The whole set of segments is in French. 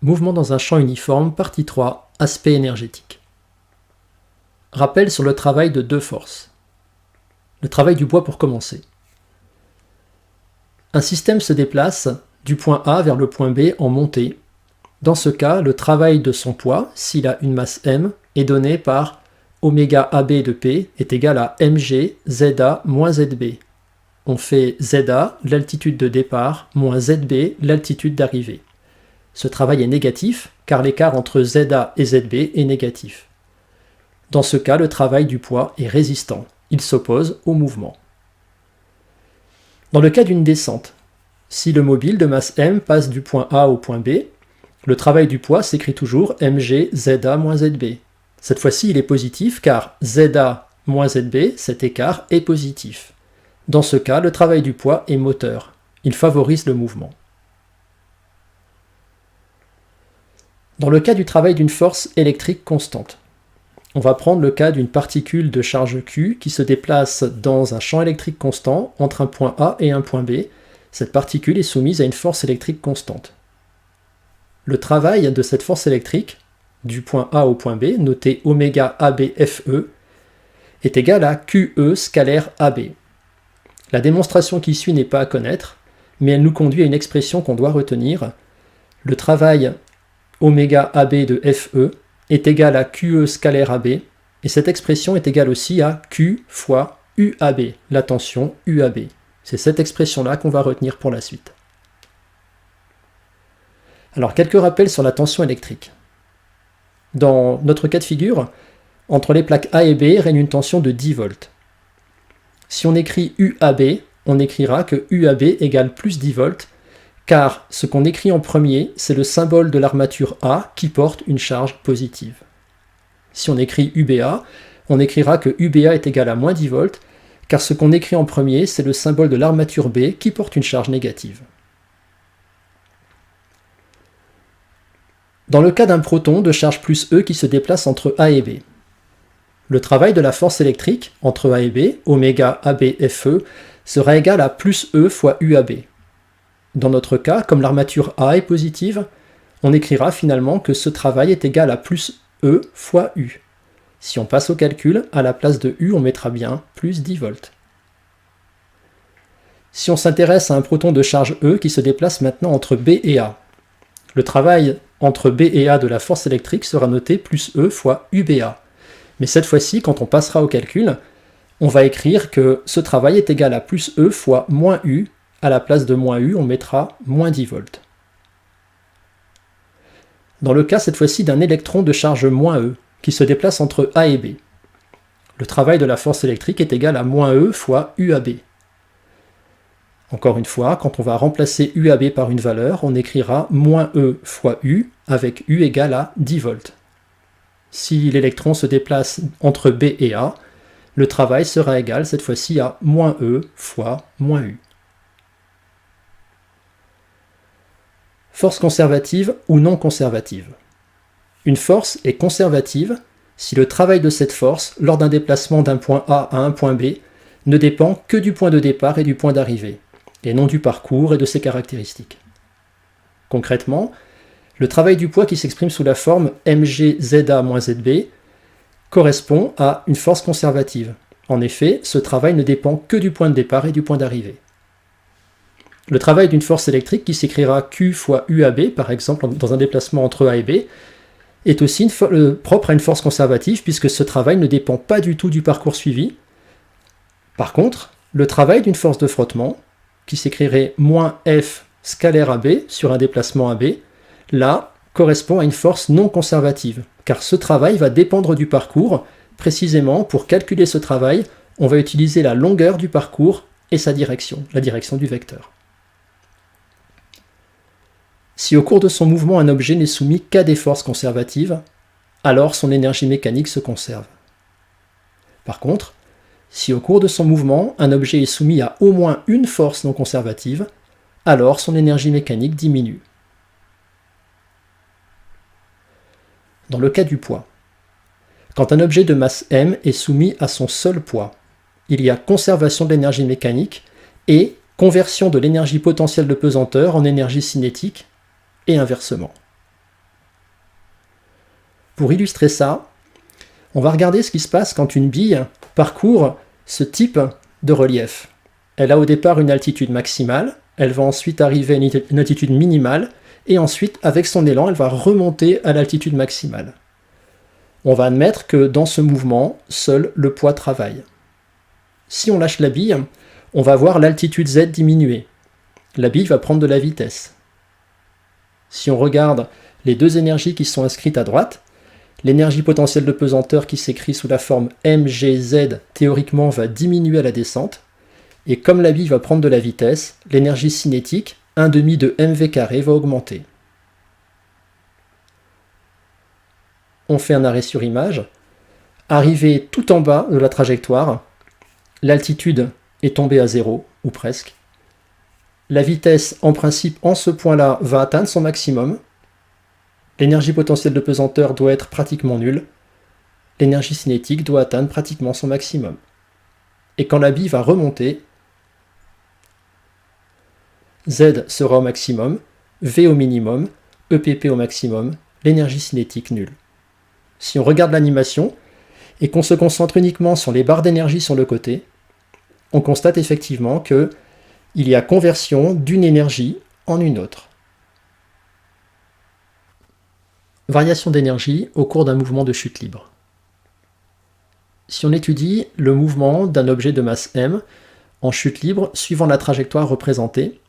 Mouvement dans un champ uniforme, partie 3, aspect énergétique. Rappel sur le travail de deux forces. Le travail du poids pour commencer. Un système se déplace du point A vers le point B en montée. Dans ce cas, le travail de son poids, s'il a une masse m, est donné par oméga AB de P est égal à mg ZA moins ZB. On fait ZA, l'altitude de départ, moins ZB, l'altitude d'arrivée. Ce travail est négatif, car l'écart entre ZA et ZB est négatif. Dans ce cas, le travail du poids est résistant. Il s'oppose au mouvement. Dans le cas d'une descente, si le mobile de masse m passe du point A au point B, le travail du poids s'écrit toujours mg ZA moins ZB. Cette fois-ci, il est positif, car ZA moins ZB, cet écart, est positif. Dans ce cas, le travail du poids est moteur. Il favorise le mouvement. Dans le cas du travail d'une force électrique constante, on va prendre le cas d'une particule de charge Q qui se déplace dans un champ électrique constant entre un point A et un point B. Cette particule est soumise à une force électrique constante. Le travail de cette force électrique, du point A au point B, noté oméga ABFE, est égal à QE scalaire AB. La démonstration qui suit n'est pas à connaître, mais elle nous conduit à une expression qu'on doit retenir. Le travail oméga AB de FE est égal à QE scalaire AB, et cette expression est égale aussi à Q fois UAB, la tension UAB. C'est cette expression-là qu'on va retenir pour la suite. Alors, quelques rappels sur la tension électrique. Dans notre cas de figure, entre les plaques A et B règne une tension de 10 volts. Si on écrit UAB, on écrira que UAB égale plus 10 volts, car ce qu'on écrit en premier, c'est le symbole de l'armature A qui porte une charge positive. Si on écrit UBA, on écrira que UBA est égal à moins 10 volts, car ce qu'on écrit en premier, c'est le symbole de l'armature B qui porte une charge négative. Dans le cas d'un proton de charge plus E qui se déplace entre A et B, le travail de la force électrique entre A et B, oméga ABFE, sera égal à plus E fois UAB. Dans notre cas, comme l'armature A est positive, on écrira finalement que ce travail est égal à plus E fois U. Si on passe au calcul, à la place de U, on mettra bien plus 10 volts. Si on s'intéresse à un proton de charge E qui se déplace maintenant entre B et A, le travail entre B et A de la force électrique sera noté plus E fois UBA. Mais cette fois-ci, quand on passera au calcul, on va écrire que ce travail est égal à plus E fois moins U. À la place de moins U, on mettra moins 10 volts. Dans le cas cette fois-ci d'un électron de charge moins E, qui se déplace entre A et B, le travail de la force électrique est égal à moins E fois UAB. Encore une fois, quand on va remplacer UAB par une valeur, on écrira moins E fois U, avec U égale à 10 volts. Si l'électron se déplace entre B et A, le travail sera égal cette fois-ci à moins E fois moins U. Force conservative ou non conservative. Une force est conservative si le travail de cette force, lors d'un déplacement d'un point A à un point B, ne dépend que du point de départ et du point d'arrivée, et non du parcours et de ses caractéristiques. Concrètement, le travail du poids qui s'exprime sous la forme mg ZA moins ZB correspond à une force conservative. En effet, ce travail ne dépend que du point de départ et du point d'arrivée. Le travail d'une force électrique qui s'écrira Q fois UAB, par exemple dans un déplacement entre A et B, est aussi propre à une force conservative puisque ce travail ne dépend pas du tout du parcours suivi. Par contre, le travail d'une force de frottement, qui s'écrirait moins F scalaire AB sur un déplacement AB, là, correspond à une force non conservative, car ce travail va dépendre du parcours. Précisément, pour calculer ce travail, on va utiliser la longueur du parcours et sa direction, la direction du vecteur. Si au cours de son mouvement un objet n'est soumis qu'à des forces conservatives, alors son énergie mécanique se conserve. Par contre, si au cours de son mouvement un objet est soumis à au moins une force non conservative, alors son énergie mécanique diminue. Dans le cas du poids, quand un objet de masse m est soumis à son seul poids, il y a conservation de l'énergie mécanique et conversion de l'énergie potentielle de pesanteur en énergie cinétique, et inversement. Pour illustrer ça, on va regarder ce qui se passe quand une bille parcourt ce type de relief. Elle a au départ une altitude maximale, elle va ensuite arriver à une altitude minimale, et ensuite, avec son élan, elle va remonter à l'altitude maximale. On va admettre que dans ce mouvement, seul le poids travaille. Si on lâche la bille, on va voir l'altitude Z diminuer. La bille va prendre de la vitesse. Si on regarde les deux énergies qui sont inscrites à droite, l'énergie potentielle de pesanteur qui s'écrit sous la forme mgz théoriquement va diminuer à la descente, et comme la bille va prendre de la vitesse, l'énergie cinétique, 1/2 de mv carré, va augmenter. On fait un arrêt sur image. Arrivé tout en bas de la trajectoire, l'altitude est tombée à 0, ou presque. La vitesse, en principe, en ce point-là, va atteindre son maximum. L'énergie potentielle de pesanteur doit être pratiquement nulle. L'énergie cinétique doit atteindre pratiquement son maximum. Et quand la bille va remonter, Z sera au maximum, V au minimum, EPP au maximum, l'énergie cinétique nulle. Si on regarde l'animation et qu'on se concentre uniquement sur les barres d'énergie sur le côté, on constate effectivement qu'il y a conversion d'une énergie en une autre. Variation d'énergie au cours d'un mouvement de chute libre. Si on étudie le mouvement d'un objet de masse m en chute libre suivant la trajectoire représentée,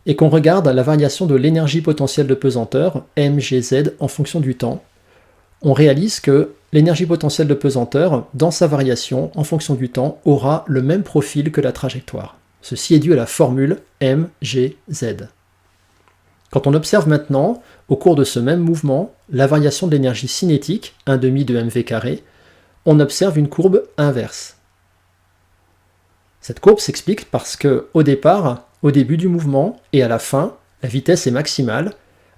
et qu'on regarde la variation de l'énergie potentielle de pesanteur, mgz, en fonction du temps, on réalise que l'énergie potentielle de pesanteur, dans sa variation en fonction du temps, aura le même profil que la trajectoire. Ceci est dû à la formule mgz. Quand on observe maintenant, au cours de ce même mouvement, la variation de l'énergie cinétique, 1/2 de mv carré, on observe une courbe inverse. Cette courbe s'explique parce que, au départ, au début du mouvement et à la fin, la vitesse est maximale.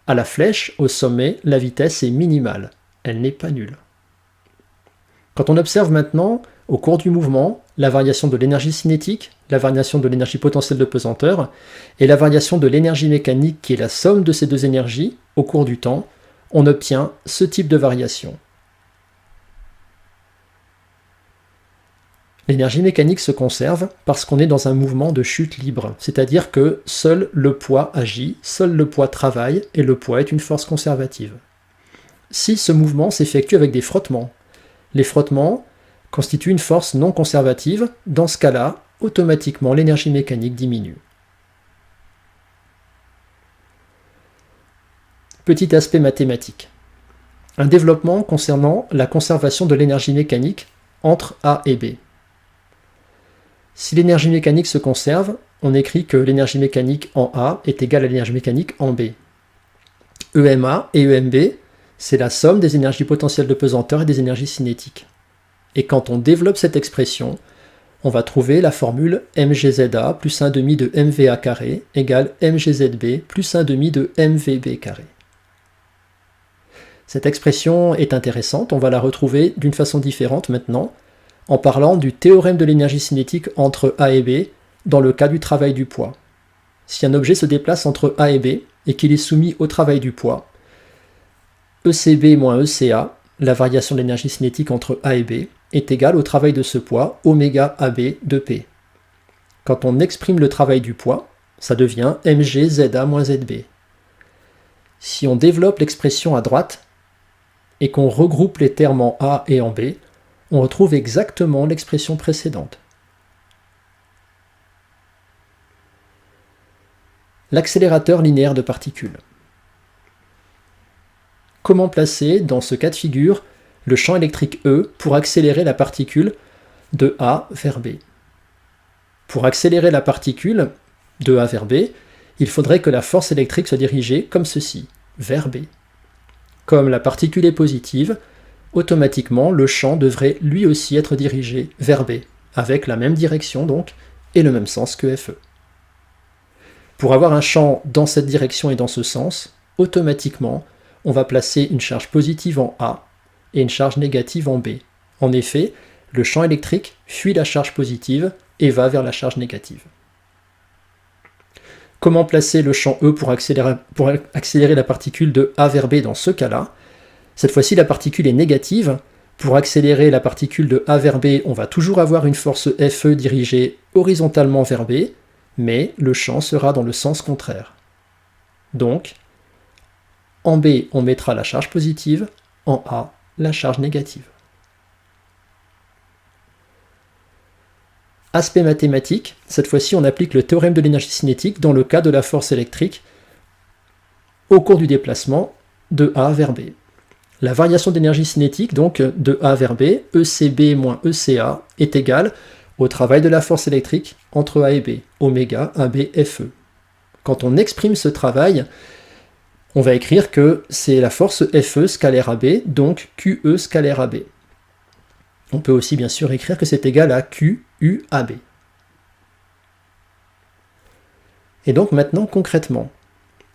À la flèche, au sommet, la vitesse est minimale. Elle n'est pas nulle. Quand on observe maintenant, au cours du mouvement, la variation de l'énergie cinétique, la variation de l'énergie potentielle de pesanteur et la variation de l'énergie mécanique qui est la somme de ces deux énergies au cours du temps, on obtient ce type de variation. L'énergie mécanique se conserve parce qu'on est dans un mouvement de chute libre, c'est-à-dire que seul le poids agit, seul le poids travaille, et le poids est une force conservative. Si ce mouvement s'effectue avec des frottements, les frottements constituent une force non conservative, dans ce cas-là, automatiquement l'énergie mécanique diminue. Petit aspect mathématique. Un développement concernant la conservation de l'énergie mécanique entre A et B. Si l'énergie mécanique se conserve, on écrit que l'énergie mécanique en A est égale à l'énergie mécanique en B. EMA et EMB, c'est la somme des énergies potentielles de pesanteur et des énergies cinétiques. Et quand on développe cette expression, on va trouver la formule mgza plus 1/2 de mva carré égale mgzb plus 1/2 de mvb carré. Cette expression est intéressante, on va la retrouver d'une façon différente maintenant, en parlant du théorème de l'énergie cinétique entre A et B dans le cas du travail du poids. Si un objet se déplace entre A et B et qu'il est soumis au travail du poids, ECB moins ECA, la variation de l'énergie cinétique entre A et B, est égale au travail de ce poids, oméga AB de P. Quand on exprime le travail du poids, ça devient mgza moins zb. Si on développe l'expression à droite et qu'on regroupe les termes en A et en B, on retrouve exactement l'expression précédente. L'accélérateur linéaire de particules. Comment placer, dans ce cas de figure, le champ électrique E pour accélérer la particule de A vers B? Pour accélérer la particule de A vers B, il faudrait que la force électrique soit dirigée comme ceci, vers B. Comme la particule est positive, automatiquement le champ devrait lui aussi être dirigé vers B, avec la même direction donc, et le même sens que FE. Pour avoir un champ dans cette direction et dans ce sens, automatiquement, on va placer une charge positive en A et une charge négative en B. En effet, le champ électrique fuit la charge positive et va vers la charge négative. Comment placer le champ E pour accélérer la particule de A vers B dans ce cas-là? Cette fois-ci, la particule est négative. Pour accélérer la particule de A vers B, on va toujours avoir une force Fe dirigée horizontalement vers B, mais le champ sera dans le sens contraire. Donc, en B, on mettra la charge positive, en A, la charge négative. Aspect mathématique, cette fois-ci on applique le théorème de l'énergie cinétique dans le cas de la force électrique au cours du déplacement de A vers B. La variation d'énergie cinétique, donc de A vers B, ECB moins ECA, est égale au travail de la force électrique entre A et B, oméga AB Fe. Quand on exprime ce travail, on va écrire que c'est la force Fe scalaire AB, donc QE scalaire AB. On peut aussi bien sûr écrire que c'est égal à QUAB. Et donc maintenant concrètement,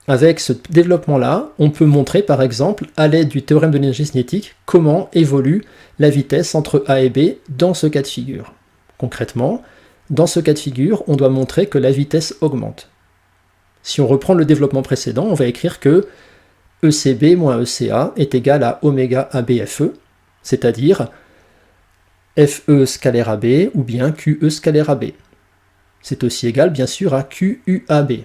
avec ce développement-là, on peut montrer par exemple, à l'aide du théorème de l'énergie cinétique, comment évolue la vitesse entre A et B dans ce cas de figure. Concrètement, dans ce cas de figure, on doit montrer que la vitesse augmente. Si on reprend le développement précédent, on va écrire que ECB moins ECA est égal à oméga AB Fe, c'est-à-dire Fe scalaire AB ou bien QE scalaire AB. C'est aussi égal bien sûr à QUAB.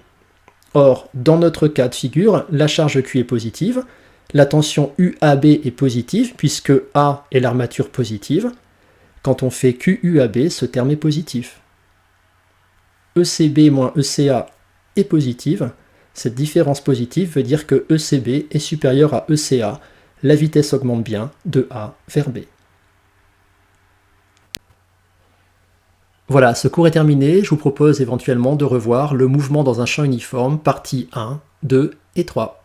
Or, dans notre cas de figure, la charge Q est positive, la tension UAB est positive puisque A est l'armature positive. Quand on fait QUAB, ce terme est positif. ECB moins ECA est positive. Cette différence positive veut dire que ECB est supérieur à ECA. La vitesse augmente bien de A vers B. Voilà, ce cours est terminé. Je vous propose éventuellement de revoir le mouvement dans un champ uniforme, partie 1, 2 et 3.